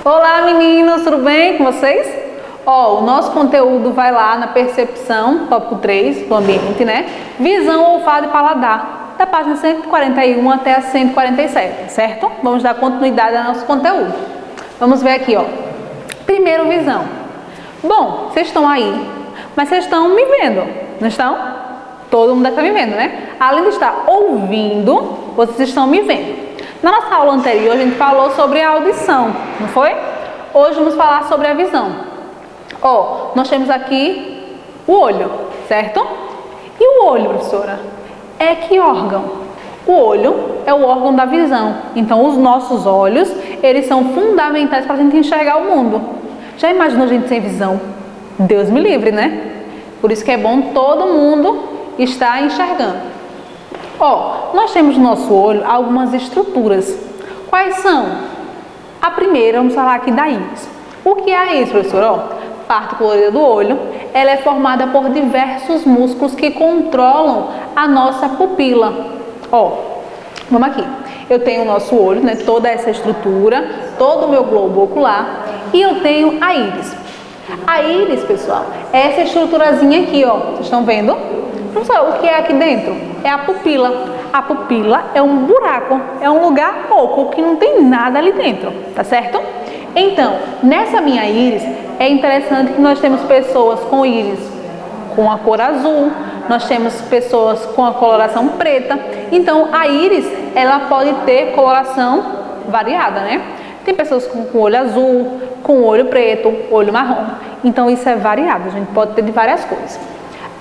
Olá meninos, tudo bem com vocês? O nosso conteúdo vai lá na percepção, tópico 3 do ambiente, né? Visão, olfato e paladar, da página 141 até a 147, certo? Vamos dar continuidade ao nosso conteúdo. Vamos ver aqui, Primeiro, visão. Bom, vocês estão aí, mas vocês estão me vendo, não estão? Todo mundo está me vendo, né? Além de estar ouvindo, vocês estão me vendo. Na nossa aula anterior, a gente falou sobre a audição, não foi? Hoje vamos falar sobre a visão. Nós temos aqui o olho, certo? E o olho, professora, é que órgão? O olho é o órgão da visão. Então, os nossos olhos, eles são fundamentais para a gente enxergar o mundo. Já imaginou a gente sem visão? Deus me livre, né? Por isso que é bom todo mundo estar enxergando. Nós temos no nosso olho algumas estruturas. Quais são? A primeira, vamos falar aqui da íris. O que é a íris, professor? Parte colorida do olho, ela é formada por diversos músculos que controlam a nossa pupila. Vamos aqui. Eu tenho o nosso olho, né? Toda essa estrutura, todo o meu globo ocular, e eu tenho a íris. A íris, pessoal, é essa estruturazinha aqui, Vocês estão vendo? Professor, o que é aqui dentro? É a pupila. A pupila é um buraco, é um lugar oco que não tem nada ali dentro, tá certo? Então, nessa minha íris, é interessante que nós temos pessoas com íris com a cor azul, nós temos pessoas com a coloração preta. Então, a íris, ela pode ter coloração variada, né? Tem pessoas com olho azul, com olho preto, olho marrom. Então, isso é variado, a gente pode ter de várias cores.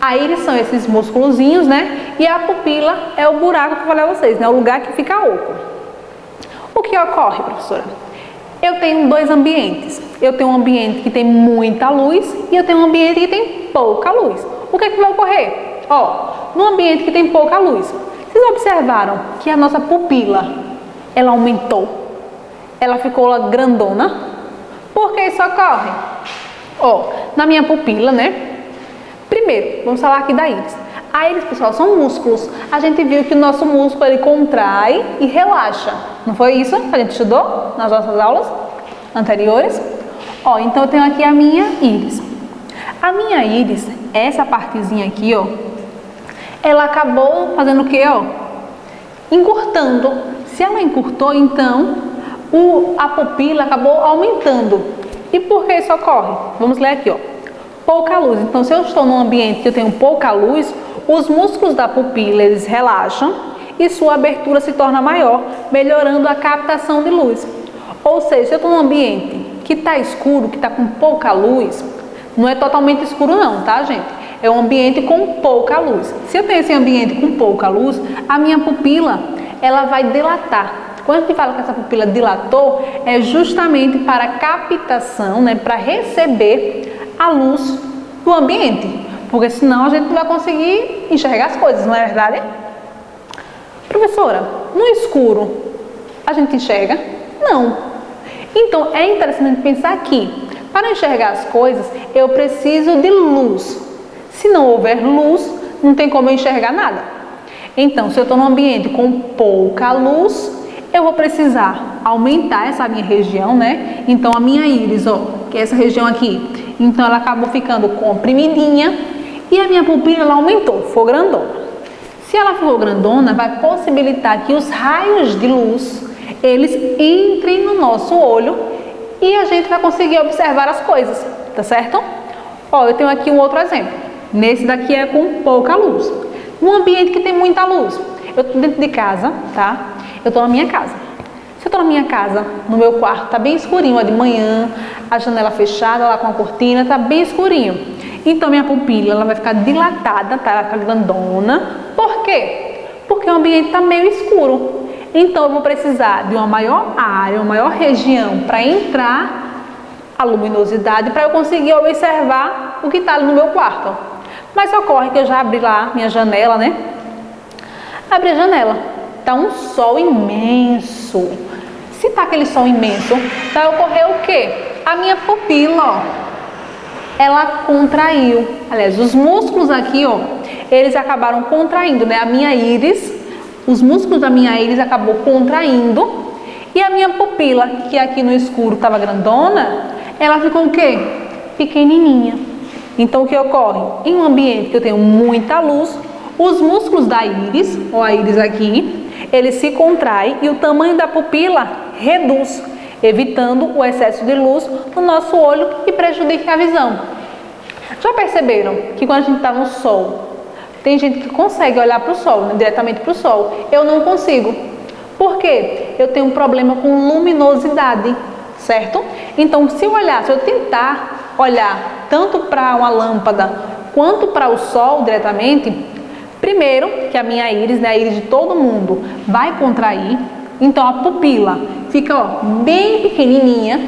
A íris são esses músculozinhos, né? E a pupila é o buraco que eu falei a vocês, né? O lugar que fica oco. O que ocorre, professora? Eu tenho dois ambientes. Eu tenho um ambiente que tem muita luz e eu tenho um ambiente que tem pouca luz. O que é que vai ocorrer? No ambiente que tem pouca luz, vocês observaram que a nossa pupila, ela aumentou? Ela ficou grandona? Por que isso ocorre? Na minha pupila, né? Primeiro, vamos falar aqui da íris. A íris, pessoal, são músculos. A gente viu que o nosso músculo, ele contrai e relaxa. Não foi isso que a gente estudou nas nossas aulas anteriores? Então eu tenho aqui a minha íris. A minha íris, essa partezinha aqui, ela acabou fazendo o quê, encurtando. Se ela encurtou, então, a pupila acabou aumentando. E por que isso ocorre? Vamos ler aqui, pouca luz. Então, se eu estou num ambiente que eu tenho pouca luz, os músculos da pupila, eles relaxam e sua abertura se torna maior, melhorando a captação de luz. Ou seja, se eu estou num ambiente que está escuro, que está com pouca luz, não é totalmente escuro não, tá, gente? É um ambiente com pouca luz. Se eu tenho esse ambiente com pouca luz, a minha pupila, ela vai dilatar. Quando a gente fala que essa pupila dilatou, é justamente para captação, né, para receber a luz do ambiente, porque senão a gente não vai conseguir enxergar as coisas, não é verdade? Professora, no escuro a gente enxerga? Não. Então é interessante pensar que para enxergar as coisas eu preciso de luz. Se não houver luz, não tem como eu enxergar nada. Então, se eu estou num ambiente com pouca luz, eu vou precisar aumentar essa minha região, né? Então a minha íris, que é essa região aqui, então ela acabou ficando comprimidinha e a minha pupila ela aumentou, ficou grandona. Se ela ficou grandona, vai possibilitar que os raios de luz, eles entrem no nosso olho e a gente vai conseguir observar as coisas, tá certo? Eu tenho aqui um outro exemplo. Nesse daqui é com pouca luz. Num ambiente que tem muita luz, eu estou dentro de casa, tá? Eu estou na minha casa. Se eu estou na minha casa, no meu quarto, tá bem escurinho, de manhã, a janela fechada, lá com a cortina, tá bem escurinho. Então, minha pupila, ela vai ficar dilatada, tá? Ela vai ficar grandona. Por quê? Porque o ambiente está meio escuro. Então, eu vou precisar de uma maior área, uma maior região para entrar a luminosidade, para eu conseguir observar o que está ali no meu quarto. Mas ocorre que eu já abri lá minha janela, né? Abri a janela. Tá um sol imenso. Se tá aquele sol imenso, vai ocorrer o quê? A minha pupila, ela contraiu. Aliás, os músculos aqui, ó, eles acabaram contraindo, né? A minha íris, os músculos da minha íris acabou contraindo e a minha pupila, que aqui no escuro estava grandona, ela ficou o quê? Pequenininha. Então, o que ocorre? Em um ambiente que eu tenho muita luz, os músculos da íris, ou a íris aqui, ele se contrai e o tamanho da pupila reduz, evitando o excesso de luz no nosso olho e prejudica a visão. Já perceberam que quando a gente está no sol, tem gente que consegue olhar para o sol, né, diretamente para o sol? Eu não consigo. Por quê? Eu tenho um problema com luminosidade, certo? Então, se eu tentar olhar tanto para uma lâmpada quanto para o sol diretamente, primeiro que a minha íris, né, a íris de todo mundo, vai contrair. Então, a pupila fica, ó, bem pequenininha,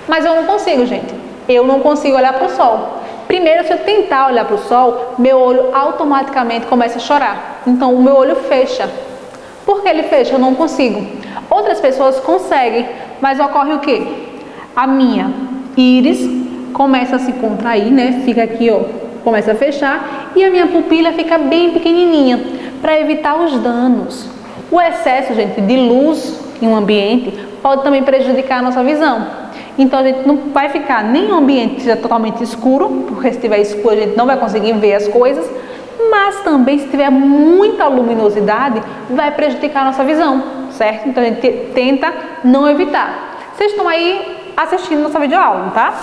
mas eu não consigo, gente. Eu não consigo olhar para o sol. Primeiro, se eu tentar olhar para o sol, meu olho automaticamente começa a chorar. Então, o meu olho fecha. Por que ele fecha? Eu não consigo. Outras pessoas conseguem, mas ocorre o quê? A minha íris começa a se contrair, né? Fica aqui, ó, começa a fechar e a minha pupila fica bem pequenininha para evitar os danos. O excesso, gente, de luz em um ambiente pode também prejudicar a nossa visão. Então, a gente não vai ficar nem em um ambiente que seja totalmente escuro, porque se estiver escuro a gente não vai conseguir ver as coisas, mas também se tiver muita luminosidade, vai prejudicar a nossa visão, certo? Então, a gente tenta não evitar. Vocês estão aí assistindo nossa videoaula, tá?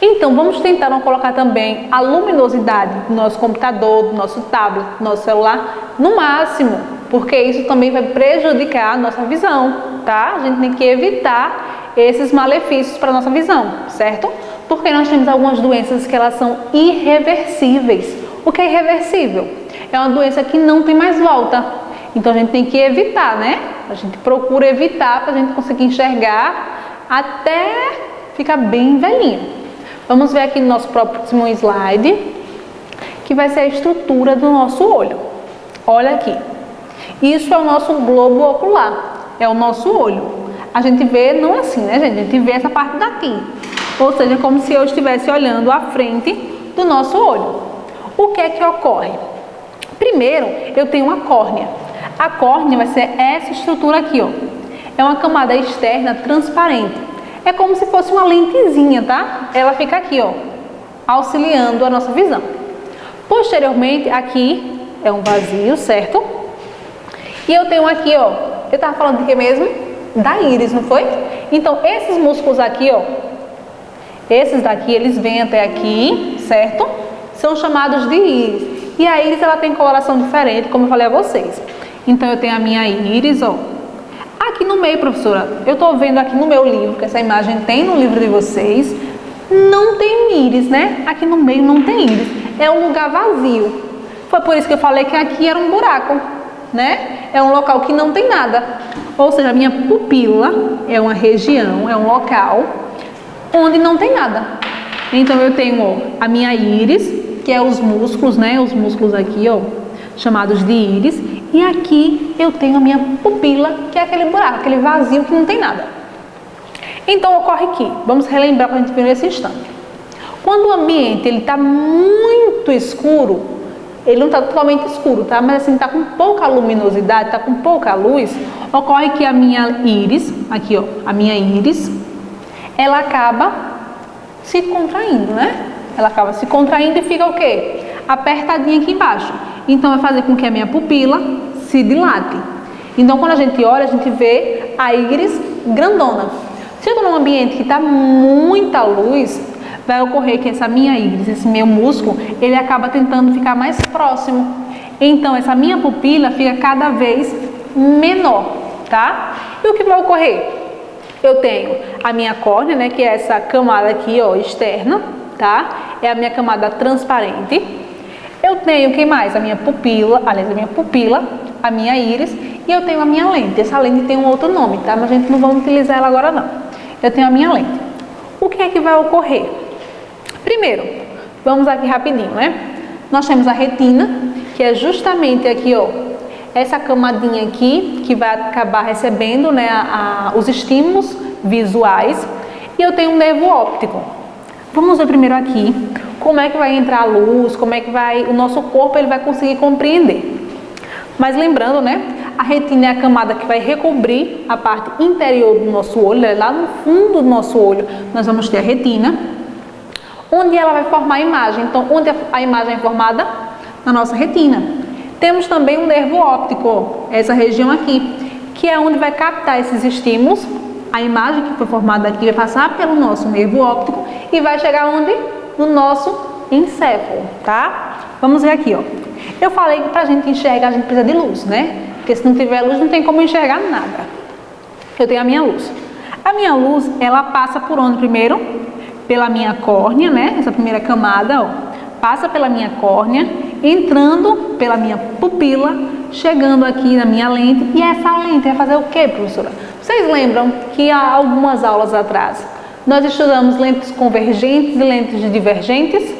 Então, vamos tentar não colocar também a luminosidade do nosso computador, do nosso tablet, do nosso celular no máximo, porque isso também vai prejudicar a nossa visão, tá? A gente tem que evitar esses malefícios para a nossa visão, certo? Porque nós temos algumas doenças que elas são irreversíveis. O que é irreversível? É uma doença que não tem mais volta. Então, a gente tem que evitar, né? A gente procura evitar para a gente conseguir enxergar até ficar bem velhinho. Vamos ver aqui no nosso próximo slide, que vai ser a estrutura do nosso olho. Olha aqui. Isso é o nosso globo ocular, é o nosso olho. A gente vê não assim, né, gente? A gente vê essa parte daqui. Ou seja, como se eu estivesse olhando à frente do nosso olho. O que é que ocorre? Primeiro, eu tenho uma córnea. A córnea vai ser essa estrutura aqui, ó. É uma camada externa transparente. É como se fosse uma lentezinha, tá? Ela fica aqui, ó, auxiliando a nossa visão. Posteriormente, aqui é um vazio, certo? E eu tenho aqui, ó, eu estava falando de que mesmo? Da íris, não foi? Então, esses músculos aqui, ó, esses daqui, eles vêm até aqui, certo? São chamados de íris. E a íris, ela tem coloração diferente, como eu falei a vocês. Então, eu tenho a minha íris, ó. Aqui no meio, professora, eu tô vendo aqui no meu livro, que essa imagem tem no livro de vocês, não tem íris, né? Aqui no meio não tem íris. É um lugar vazio. Foi por isso que eu falei que aqui era um buraco, né? É um local que não tem nada. Ou seja, a minha pupila é uma região, é um local onde não tem nada. Então, eu tenho, ó, a minha íris, que é os músculos, né? Os músculos aqui, ó, chamados de íris. E aqui eu tenho a minha pupila, que é aquele buraco, aquele vazio que não tem nada. Então, ocorre aqui. Vamos relembrar para a gente ver nesse instante. Quando o ambiente está muito escuro, ele não está totalmente escuro, tá? Mas assim, está com pouca luminosidade, está com pouca luz, ocorre que a minha íris, aqui ó, a minha íris, ela acaba se contraindo, né? Ela acaba se contraindo e fica o quê? Apertadinha aqui embaixo. Então, vai fazer com que a minha pupila se dilate. Então, quando a gente olha, a gente vê a íris grandona. Se eu estou num ambiente que está muita luz, vai ocorrer que essa minha íris, esse meu músculo, ele acaba tentando ficar mais próximo. Então, essa minha pupila fica cada vez menor, tá? E o que vai ocorrer? Eu tenho a minha córnea, né, que é essa camada aqui, ó, externa, tá? É a minha camada transparente. Eu tenho, quem mais? A minha pupila, aliás, a minha pupila, a minha íris, e eu tenho a minha lente. Essa lente tem um outro nome, tá? Mas a gente não vai utilizar ela agora, não. Eu tenho a minha lente. O que é que vai ocorrer? Primeiro, vamos aqui rapidinho, né? Nós temos a retina, que é justamente aqui, ó, essa camadinha aqui, que vai acabar recebendo, né, os estímulos visuais. E eu tenho um nervo óptico. Vamos ver primeiro aqui como é que vai entrar a luz, como é que o nosso corpo ele vai conseguir compreender. Mas lembrando, né, a retina é a camada que vai recobrir a parte interior do nosso olho, lá no fundo do nosso olho nós vamos ter a retina, onde ela vai formar a imagem. Então, onde a imagem é formada? Na nossa retina. Temos também um nervo óptico, essa região aqui, que é onde vai captar esses estímulos. A imagem que foi formada aqui vai passar pelo nosso nervo óptico e vai chegar onde? No nosso encéfalo, tá? Vamos ver aqui, ó. Eu falei que pra gente enxergar a gente precisa de luz, né? Porque se não tiver luz não tem como enxergar nada. Eu tenho a minha luz. A minha luz, ela passa por onde primeiro? Pela minha córnea, né? Essa primeira camada, ó. Passa pela minha córnea, entrando pela minha pupila, chegando aqui na minha lente. E essa lente vai fazer o quê, professora? Vocês lembram que há algumas aulas atrás nós estudamos lentes convergentes e lentes divergentes?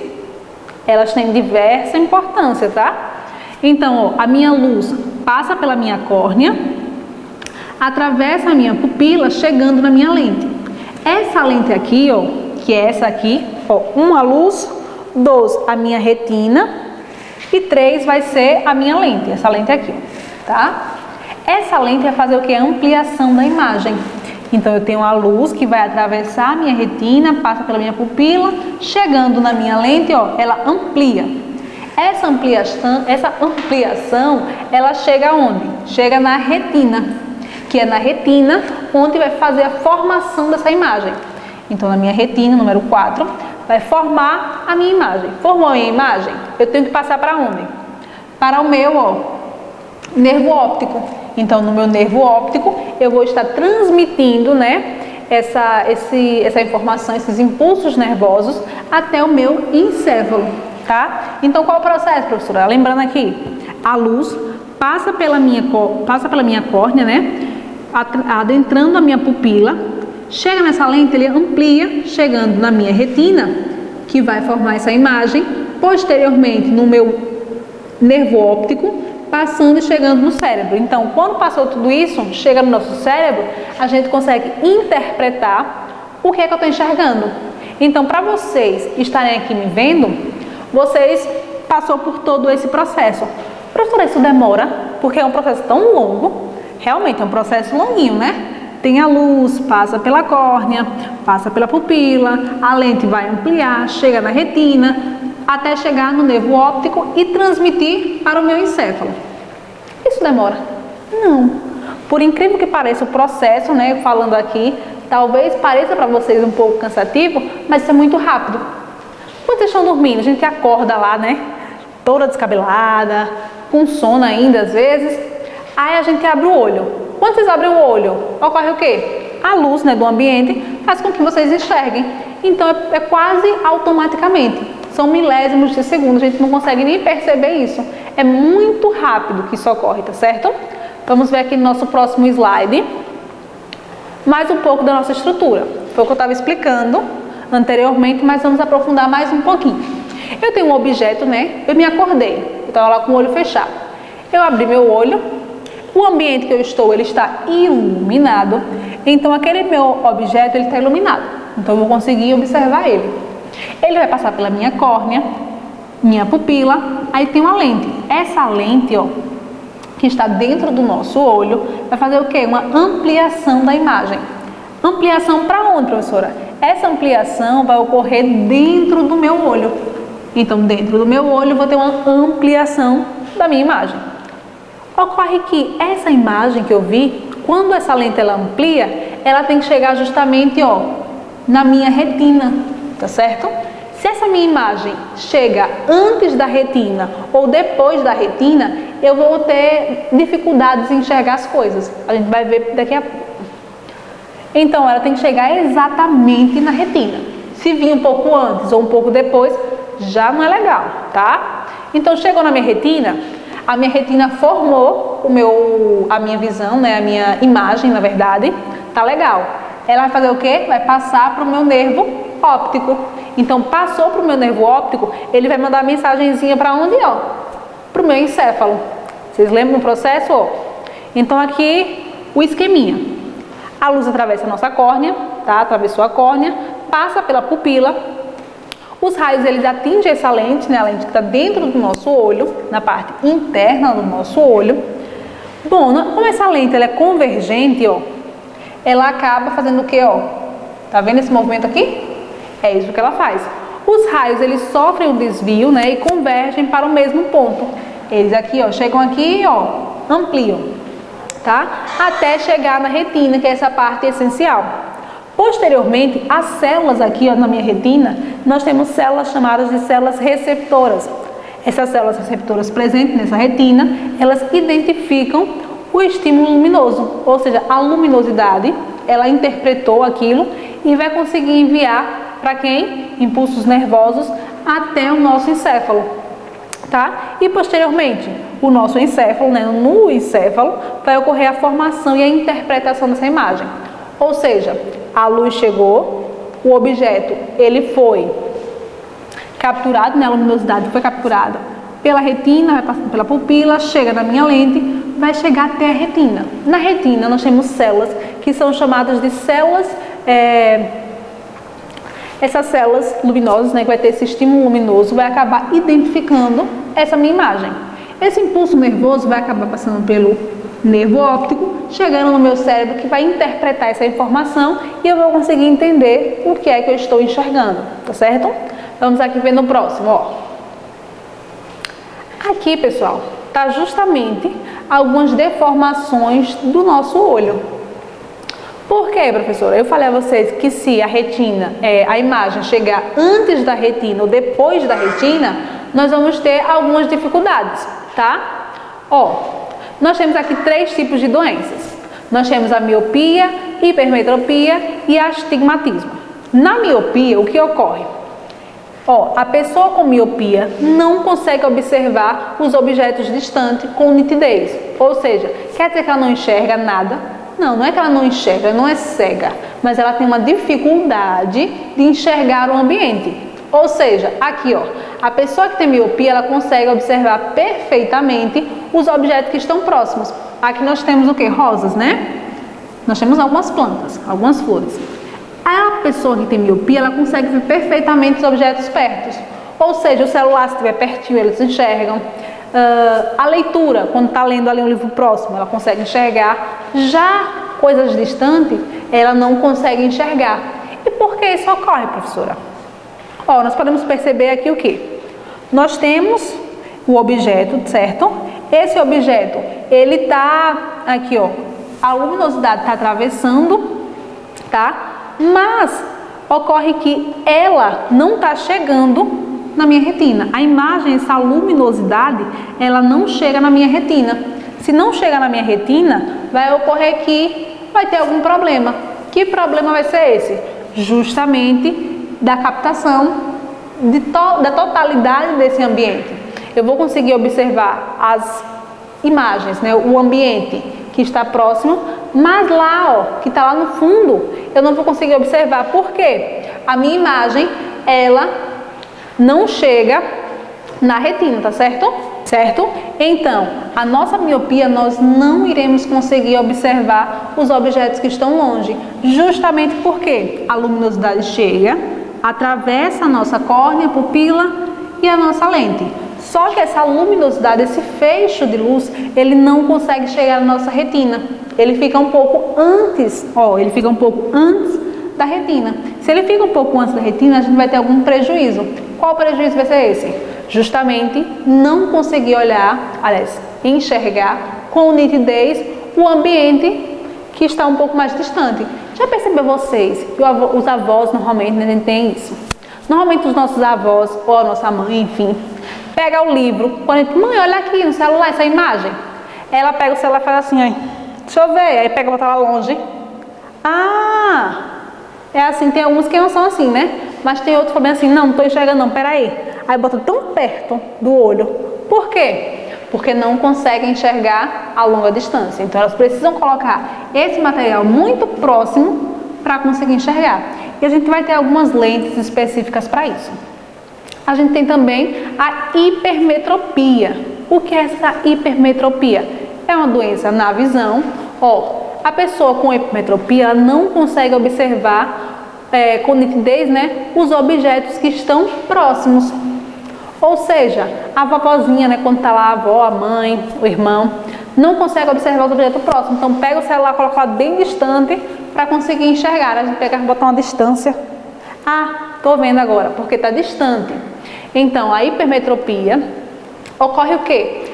Elas têm diversa importância, tá? Então, ó, a minha luz passa pela minha córnea, atravessa a minha pupila, chegando na minha lente. Essa lente aqui, ó, que é essa aqui, ó, 1 a luz, 2 a minha retina e 3 vai ser a minha lente, essa lente aqui, tá? Essa lente vai fazer o que? A ampliação da imagem. Então, eu tenho a luz que vai atravessar a minha retina, passa pela minha pupila, chegando na minha lente, ó, ela amplia. Essa ampliação, ela chega aonde? Chega na retina, que é na retina onde vai fazer a formação dessa imagem. Então, na minha retina, número 4, vai formar a minha imagem. Formou a minha imagem, eu tenho que passar para onde? Para o meu, ó, nervo óptico. Então, no meu nervo óptico, eu vou estar transmitindo, né, essa informação, esses impulsos nervosos até o meu encéfalo, tá? Então, qual é o processo, professora? Lembrando aqui, a luz passa pela minha córnea, né, adentrando a minha pupila, chega nessa lente, ele amplia, chegando na minha retina, que vai formar essa imagem, posteriormente no meu nervo óptico, passando e chegando no cérebro. Então, quando passou tudo isso, chega no nosso cérebro, a gente consegue interpretar o que é que eu estou enxergando. Então, para vocês estarem aqui me vendo, vocês passou por todo esse processo. Professora, isso demora, porque é um processo tão longo, realmente é um processo longuinho, né? Tem a luz, passa pela córnea, passa pela pupila, a lente vai ampliar, chega na retina, até chegar no nervo óptico e transmitir para o meu encéfalo. Isso demora? Não. Por incrível que pareça o processo, né, falando aqui, talvez pareça para vocês um pouco cansativo, mas isso é muito rápido. Quando vocês estão dormindo, a gente acorda lá, né, toda descabelada, com sono ainda às vezes, aí a gente abre o olho. Quando vocês abrem o olho, ocorre o quê? A luz, né, do ambiente faz com que vocês enxerguem. Então é quase automaticamente. São milésimos de segundo, a gente não consegue nem perceber isso. É muito rápido que isso ocorre, tá certo? Vamos ver aqui no nosso próximo slide mais um pouco da nossa estrutura. Foi o que eu estava explicando anteriormente, mas vamos aprofundar mais um pouquinho. Eu tenho um objeto, né? Eu me acordei, eu estava lá com o olho fechado. Eu abri meu olho, o ambiente que eu estou, ele está iluminado, então aquele meu objeto, ele está iluminado. Então eu vou conseguir observar ele. Ele vai passar pela minha córnea, minha pupila, aí tem uma lente. Essa lente, ó, que está dentro do nosso olho, vai fazer o quê? Uma ampliação da imagem. Ampliação para onde, professora? Essa ampliação vai ocorrer dentro do meu olho. Então, dentro do meu olho, eu vou ter uma ampliação da minha imagem. Ocorre que essa imagem que eu vi, quando essa lente ela amplia, ela tem que chegar justamente, ó, na minha retina. Tá certo? Se essa minha imagem chega antes da retina ou depois da retina, eu vou ter dificuldades em enxergar as coisas. A gente vai ver daqui a pouco. Então, ela tem que chegar exatamente na retina. Se vir um pouco antes ou um pouco depois, já não é legal, tá? Então, chegou na minha retina, a minha retina formou a minha visão, né? A minha imagem, na verdade, tá legal. Ela vai fazer o quê? Vai passar para o meu nervo óptico. Então, passou para o meu nervo óptico, ele vai mandar a mensagenzinha para onde, ó? Para o meu encéfalo. Vocês lembram o processo? Ó? Então, aqui, o esqueminha. A luz atravessa a nossa córnea, tá? Atravessou a córnea, passa pela pupila, Os raios, eles atingem essa lente, né, a lente que está dentro do nosso olho, na parte interna do nosso olho. Bom, como essa lente ela é convergente, ó, ela acaba fazendo o quê, ó? Tá vendo esse movimento aqui? É isso que ela faz. Os raios, eles sofrem um desvio, né, e convergem para o mesmo ponto. Eles aqui, ó, chegam aqui, ó, ampliam, tá? Até chegar na retina, que é essa parte essencial. Posteriormente, as células aqui, ó, na minha retina, nós temos células chamadas de células receptoras. Essas células receptoras presentes nessa retina, elas identificam o estímulo luminoso, ou seja, a luminosidade, ela interpretou aquilo e vai conseguir enviar para quem? Impulsos nervosos até o nosso encéfalo, tá? E posteriormente, o nosso encéfalo, né, no encéfalo, vai ocorrer a formação e a interpretação dessa imagem. Ou seja, a luz chegou, o objeto, ele foi capturado, né, a luminosidade foi capturada pela retina, vai passando pela pupila, chega na minha lente, vai chegar até a retina. Na retina nós temos células que são chamadas de células, essas células luminosas, né, que vai ter esse estímulo luminoso, vai acabar identificando essa minha imagem. Esse impulso nervoso vai acabar passando pelo nervo óptico, chegando no meu cérebro, que vai interpretar essa informação e eu vou conseguir entender o que é que eu estou enxergando, tá certo? Vamos aqui ver no próximo, ó. Aqui, pessoal, tá justamente algumas deformações do nosso olho. Por quê, professora? Eu falei a vocês que se a retina, a imagem chegar antes da retina ou depois da retina, nós vamos ter algumas dificuldades, tá? Ó, nós temos aqui 3 tipos de doenças. Nós temos a miopia, hipermetropia e astigmatismo. Na miopia, o que ocorre? Ó, a pessoa com miopia não consegue observar os objetos distantes com nitidez. Ou seja, quer dizer que ela não enxerga nada? Não, não é que ela não enxerga, ela não é cega, mas ela tem uma dificuldade de enxergar o ambiente. Ou seja, aqui, ó, a pessoa que tem miopia, ela consegue observar perfeitamente os objetos que estão próximos. Aqui nós temos o quê? Rosas, né? Nós temos algumas plantas, algumas flores. A pessoa que tem miopia, ela consegue ver perfeitamente os objetos perto. Ou seja, o celular, se estiver pertinho, eles enxergam. A leitura, quando está lendo ali um livro próximo, ela consegue enxergar. Já coisas distantes, ela não consegue enxergar. E por que isso ocorre, professora? Ó, nós podemos perceber aqui o quê? Nós temos o objeto, certo? Esse objeto, ele está aqui, ó, a luminosidade está atravessando, tá? Mas ocorre que ela não está chegando na minha retina. A imagem, essa luminosidade, ela não chega na minha retina. Se não chegar na minha retina, vai ocorrer que vai ter algum problema. Que problema vai ser esse? Justamente da captação da totalidade desse ambiente. Eu vou conseguir observar as imagens, né, o ambiente que está próximo, mas lá, ó, que está lá no fundo, eu não vou conseguir observar. Por quê? A minha imagem, ela não chega na retina, tá certo? Certo? Então, a nossa miopia, nós não iremos conseguir observar os objetos que estão longe, justamente porque a luminosidade chega, atravessa a nossa córnea, pupila e a nossa lente. Só que essa luminosidade, esse feixe de luz, ele não consegue chegar na nossa retina. Ele fica um pouco antes, ó, ele fica um pouco antes da retina. Se ele fica um pouco antes da retina, a gente vai ter algum prejuízo. Qual prejuízo vai ser esse? Justamente não conseguir olhar, aliás, enxergar com nitidez o ambiente que está um pouco mais distante. Já percebeu vocês que os avós normalmente, né, tem isso? Normalmente os nossos avós, ou a nossa mãe, enfim, pega o livro, quando a gente, mãe, olha aqui no celular essa imagem. Ela pega o celular e faz assim, ó, deixa eu ver, aí pega e bota lá longe. Ah, é assim, tem alguns que não são assim, né? Mas tem outros que falam assim, não estou enxergando não, peraí. Aí bota tão perto do olho. Por quê? Porque não conseguem enxergar a longa distância. Então elas precisam colocar esse material muito próximo para conseguir enxergar. E a gente vai ter algumas lentes específicas para isso. A gente tem também a hipermetropia. O que é essa hipermetropia? É uma doença na visão. Ó, a pessoa com hipermetropia ela não consegue observar com nitidez, né, os objetos que estão próximos. Ou seja, a vovozinha, né, quando está lá a avó, a mãe, o irmão, não consegue observar os objetos próximos. Então pega o celular, coloca lá bem distante para conseguir enxergar. A gente pega e bota uma distância. Ah, estou vendo agora, porque está distante. Então a hipermetropia ocorre o quê?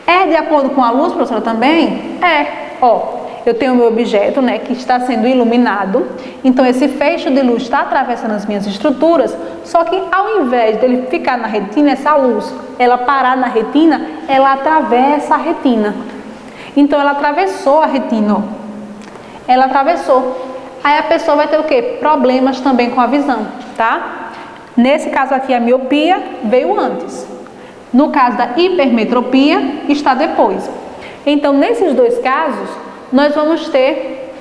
É de acordo com a luz, professora, também? Eu tenho o meu objeto, né, que está sendo iluminado, então esse feixe de luz está atravessando as minhas estruturas, só que ao invés dele ficar na retina, essa luz, ela parar na retina, ela atravessa a retina. Então ela atravessou a retina, ela atravessou. Aí a pessoa vai ter o quê? Problemas também com a visão, tá? Nesse caso aqui a miopia veio antes. No caso da hipermetropia, está depois. Então nesses dois casos, nós vamos ter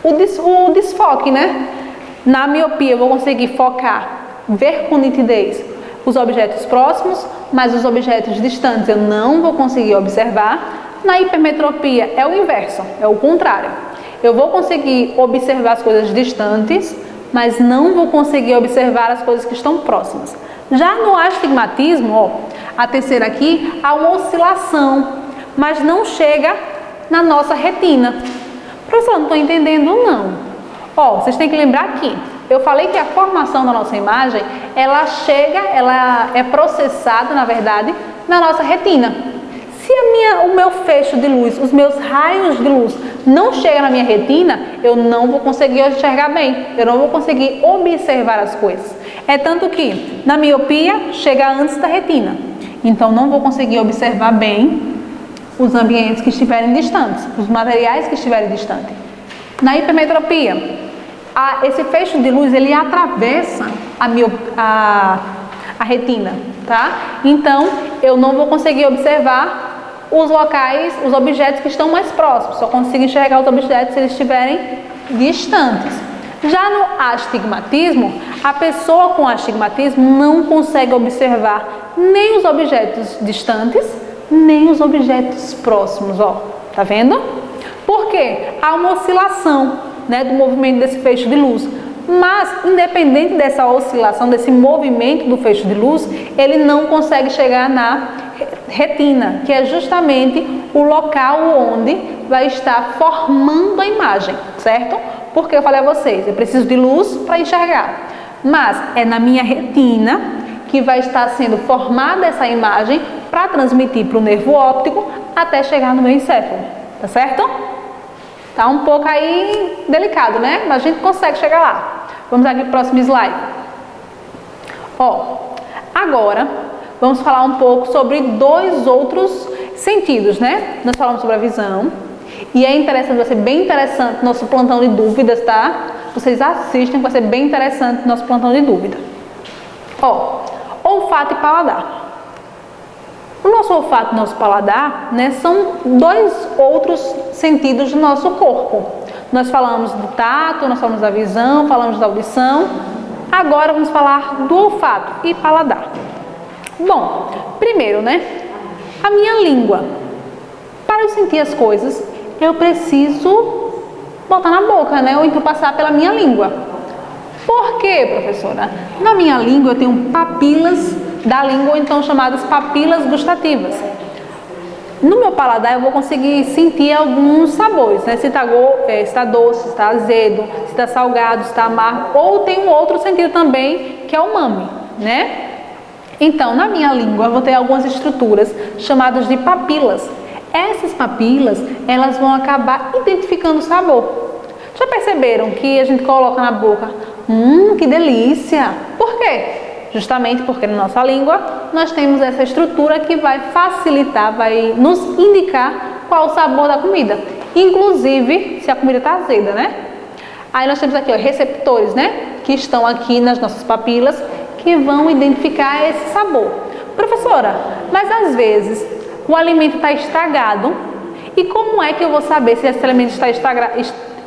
o desfoque, né? Na miopia eu vou conseguir focar, ver com nitidez os objetos próximos, mas os objetos distantes eu não vou conseguir observar. Na hipermetropia é o inverso, é o contrário. Eu vou conseguir observar as coisas distantes, mas não vou conseguir observar as coisas que estão próximas. Já no astigmatismo, a terceira aqui, há uma oscilação, mas não chega na nossa retina. Professor, não estou entendendo não. Vocês têm que lembrar que eu falei que a formação da nossa imagem, ela é processada, na verdade, na nossa retina. Se o meu feixe de luz, os meus raios de luz não chegam na minha retina, eu não vou conseguir enxergar bem, eu não vou conseguir observar as coisas. É tanto que na miopia chega antes da retina, então não vou conseguir observar bem os ambientes que estiverem distantes, os materiais que estiverem distantes. Na hipermetropia, esse feixe de luz ele atravessa a retina, tá? Então eu não vou conseguir observar os locais, os objetos que estão mais próximos, só consigo enxergar os objetos se eles estiverem distantes. Já no astigmatismo, a pessoa com astigmatismo não consegue observar nem os objetos distantes, nem os objetos próximos, tá vendo? Por quê? Há uma oscilação, né, do movimento desse feixe de luz. Mas, independente dessa oscilação, desse movimento do feixe de luz, ele não consegue chegar na retina, que é justamente o local onde vai estar formando a imagem, certo? Porque eu falei a vocês, eu preciso de luz para enxergar, mas é na minha retina que vai estar sendo formada essa imagem para transmitir para o nervo óptico até chegar no meu encéfalo, tá certo? Tá um pouco aí delicado, né? Mas a gente consegue chegar lá. Vamos aqui para o próximo slide. Agora vamos falar um pouco sobre dois outros sentidos, né? Nós falamos sobre a visão e é interessante, vai ser bem interessante nosso plantão de dúvidas, tá? Vocês assistem, vai ser bem interessante nosso plantão de dúvida. Olfato e paladar. O nosso olfato e o nosso paladar, né, são dois outros sentidos do nosso corpo. Nós falamos do tato, nós falamos da visão, falamos da audição. Agora vamos falar do olfato e paladar. Bom, primeiro, né, a minha língua. Para eu sentir as coisas, eu preciso botar na boca, né, ou então passar pela minha língua. Por quê, professora? Na minha língua eu tenho papilas da língua, então chamadas papilas gustativas. No meu paladar eu vou conseguir sentir alguns sabores, né? Se está doce, se está azedo, se está salgado, se está amargo, ou tem um outro sentido também, que é o umami, né? Então, na minha língua eu vou ter algumas estruturas chamadas de papilas. Essas papilas, elas vão acabar identificando o sabor. Já perceberam que a gente coloca na boca, que delícia! Por quê? Justamente porque na nossa língua nós temos essa estrutura que vai facilitar, vai nos indicar qual o sabor da comida. Inclusive, se a comida está azeda, né? Aí nós temos aqui, receptores, né? Que estão aqui nas nossas papilas, que vão identificar esse sabor. Professora, mas às vezes o alimento está estragado. E como é que eu vou saber se esse alimento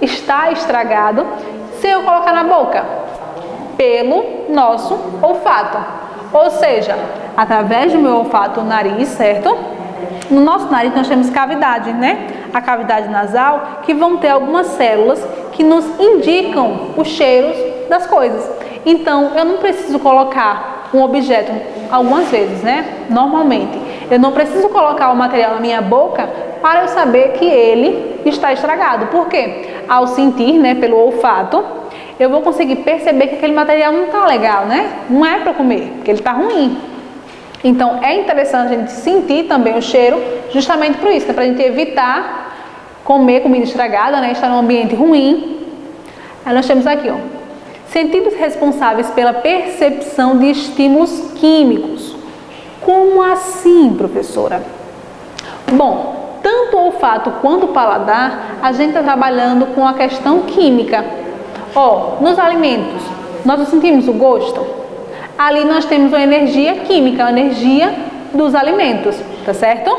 está estragado se eu colocar na boca? Pelo nosso olfato, ou seja, através do meu olfato, o nariz, certo? No nosso nariz nós temos cavidade, né? A cavidade nasal, que vão ter algumas células que nos indicam os cheiros das coisas. Então, eu não preciso colocar um objeto, algumas vezes, né? Normalmente, eu não preciso colocar o material na minha boca para eu saber que ele está estragado. Por quê? Ao sentir, né, pelo olfato, eu vou conseguir perceber que aquele material não está legal, né? Não é para comer, porque ele está ruim. Então, é interessante a gente sentir também o cheiro, justamente por isso, né? Para a gente evitar comer comida estragada, né? Estar num ambiente ruim. Aí nós temos aqui, ó, sentidos responsáveis pela percepção de estímulos químicos. Como assim, professora? Bom, tanto o olfato quanto o paladar, a gente está trabalhando com a questão química. Ó, nos alimentos, nós sentimos o gosto. Ali nós temos a energia química, a energia dos alimentos, tá certo?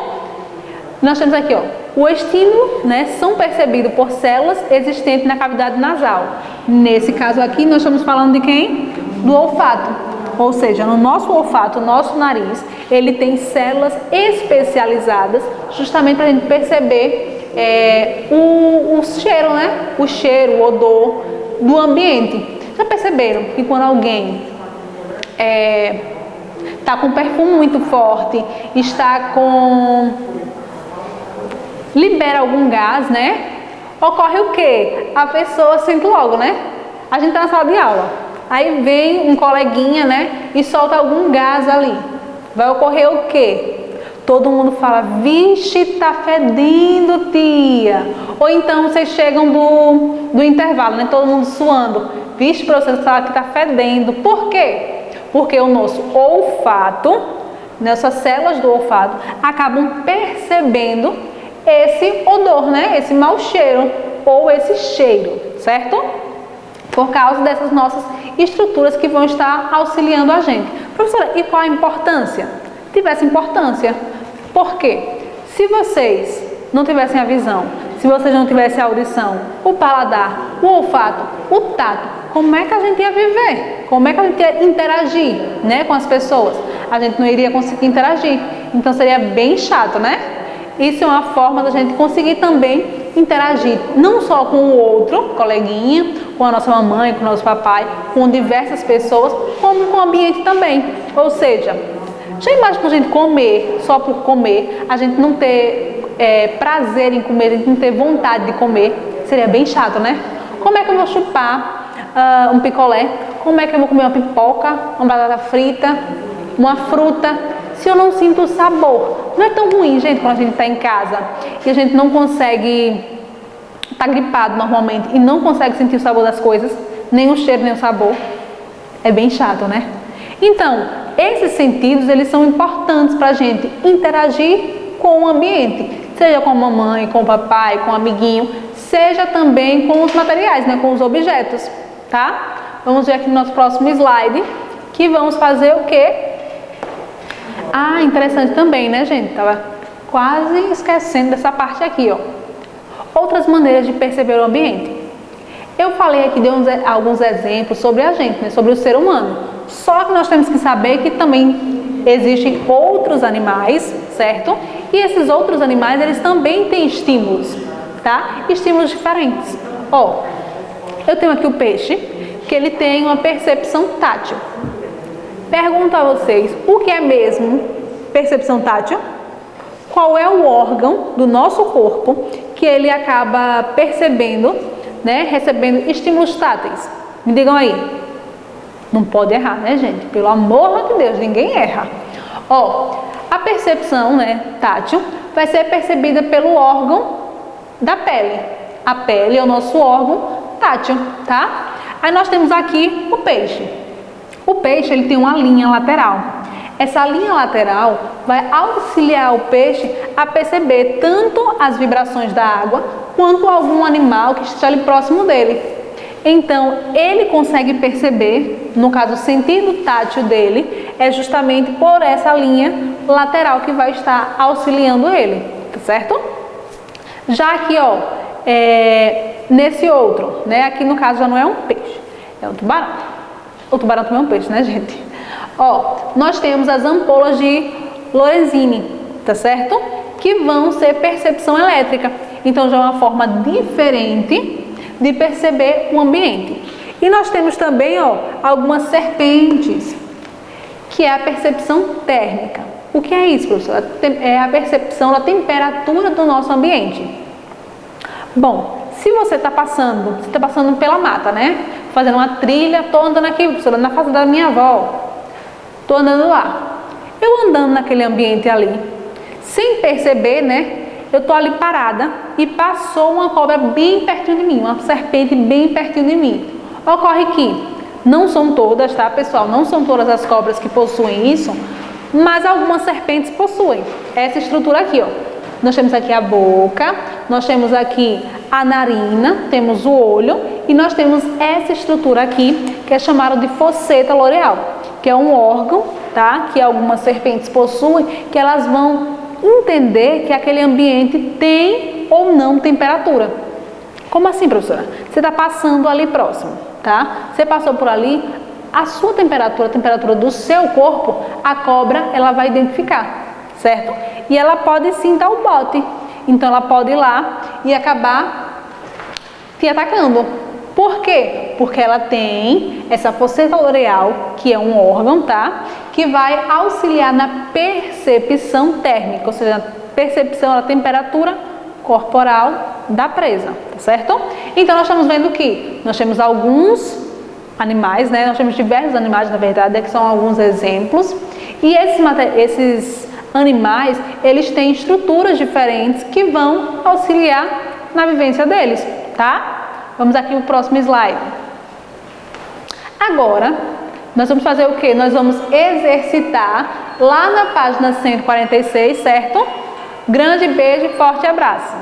Nós temos aqui, ó, o estímulo, né, são percebidos por células existentes na cavidade nasal. Nesse caso aqui, nós estamos falando de quem? Do olfato. Ou seja, no nosso olfato, o nosso nariz, ele tem células especializadas justamente para a gente perceber o cheiro, né? O cheiro, o odor do ambiente. Já perceberam que quando alguém está com um perfume muito forte, libera algum gás, né? Ocorre o quê? A pessoa sente logo, né? A gente está na sala de aula, aí vem um coleguinha, né? E solta algum gás ali. Vai ocorrer o quê? Todo mundo fala, vixe, tá fedendo, tia. Ou então vocês chegam do intervalo, né? Todo mundo suando. Vixe, professor, fala que tá fedendo. Por quê? Porque o nosso olfato, nossas células do olfato, acabam percebendo esse odor, né? Esse mau cheiro ou esse cheiro, certo? Por causa dessas nossas estruturas que vão estar auxiliando a gente. Professora, e qual a importância? Tivesse importância. Por quê? Se vocês não tivessem a visão, se vocês não tivessem a audição, o paladar, o olfato, o tato, como é que a gente ia viver? Como é que a gente ia interagir, né, com as pessoas? A gente não iria conseguir interagir. Então seria bem chato, né? Isso é uma forma da gente conseguir também interagir, não só com o outro, coleguinha, com a nossa mamãe, com o nosso papai, com diversas pessoas, como com o ambiente também. Ou seja, já imagina a gente comer só por comer, a gente não ter prazer em comer, a gente não ter vontade de comer, seria bem chato, né? Como é que eu vou chupar um picolé? Como é que eu vou comer uma pipoca, uma batata frita, uma fruta, se eu não sinto o sabor? Não é tão ruim, gente, quando a gente está em casa e a gente não consegue, está gripado normalmente e não consegue sentir o sabor das coisas, nem o cheiro, nem o sabor. É bem chato, né? Então, esses sentidos, eles são importantes para a gente interagir com o ambiente, seja com a mamãe, com o papai, com o amiguinho, seja também com os materiais, né, com os objetos, tá? Vamos ver aqui no nosso próximo slide, que vamos fazer o quê? Ah, interessante também, né, gente? Tava quase esquecendo dessa parte aqui, ó. Outras maneiras de perceber o ambiente. Eu falei aqui, dei alguns exemplos sobre a gente, né, sobre o ser humano. Só que nós temos que saber que também existem outros animais, certo? E esses outros animais, eles também têm estímulos, tá? Estímulos diferentes. Ó, eu tenho aqui o peixe, que ele tem uma percepção tátil. Pergunto a vocês, o que é mesmo percepção tátil? Qual é o órgão do nosso corpo que ele acaba percebendo, né, recebendo estímulos táteis? Me digam aí. Não pode errar, né, gente? Pelo amor de Deus, ninguém erra. Ó, a percepção, né, tátil vai ser percebida pelo órgão da pele. A pele é o nosso órgão tátil, tá? Aí nós temos aqui o peixe. O peixe, ele tem uma linha lateral. Essa linha lateral vai auxiliar o peixe a perceber tanto as vibrações da água quanto algum animal que esteja ali próximo dele. Então, ele consegue perceber, no caso, o sentido tátil dele é justamente por essa linha lateral que vai estar auxiliando ele, tá certo? Já aqui, ó, nesse outro, né, aqui no caso já não é um peixe, é um tubarão. O tubarão também é um peixe, né, gente? Ó, nós temos as ampolas de Lorenzini, tá certo? Que vão ser percepção elétrica. Então, já é uma forma diferente de perceber o ambiente. E nós temos também, ó, algumas serpentes, que é a percepção térmica. O que é isso, professora? É a percepção da temperatura do nosso ambiente. Bom, se você está passando pela mata, né? Fazendo uma trilha, estou andando aqui, professora, na casa da minha avó. Estou andando lá. Eu andando naquele ambiente ali, sem perceber, né? Eu estou ali parada e passou uma cobra bem pertinho de mim, uma serpente bem pertinho de mim. Ocorre que não são todas, tá, pessoal? Não são todas as cobras que possuem isso, mas algumas serpentes possuem essa estrutura aqui, ó. Nós temos aqui a boca, nós temos aqui a narina, temos o olho e nós temos essa estrutura aqui que é chamada de fosseta loreal, que é um órgão, tá? Que algumas serpentes possuem, que elas vão entender que aquele ambiente tem ou não temperatura. Como assim, professora? Você está passando ali próximo, tá? Você passou por ali, a sua temperatura, a temperatura do seu corpo, a cobra, ela vai identificar, certo? E ela pode sim dar o bote. Então, ela pode ir lá e acabar te atacando. Por quê? Porque ela tem essa fosseta loreal, que é um órgão, tá? Que vai auxiliar na percepção térmica, ou seja, a percepção da temperatura corporal da presa, tá certo? Então, nós estamos vendo que nós temos alguns animais, né? Nós temos diversos animais, na verdade, que são alguns exemplos. E esses animais, eles têm estruturas diferentes que vão auxiliar na vivência deles, tá? Vamos aqui no próximo slide. Agora, nós vamos fazer o quê? Nós vamos exercitar lá na página 146, certo? Grande beijo e forte abraço!